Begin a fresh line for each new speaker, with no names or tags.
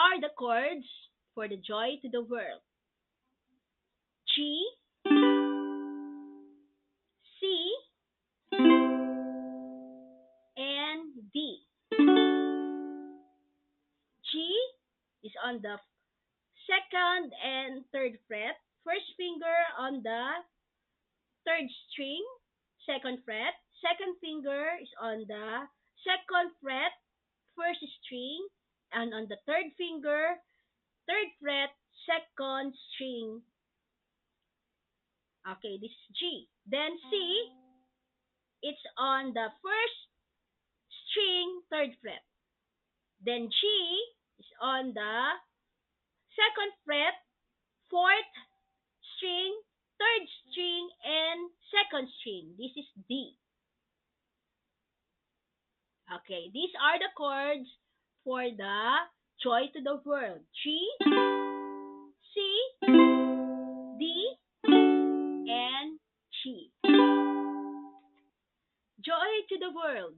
are the chords for the Joy to the World. G, C, and D. G is on the second and third fret, first finger on the third string, second fret, second finger is on the second fret, first string, and on the third finger, third fret, second string. Okay, this is G. Then C, it's on the first string, third fret. Then G is on the second fret, fourth string, third string, and second string. This is D. Okay, these are the chords for the Joy to the World. G, C, D, and G. Joy to the World.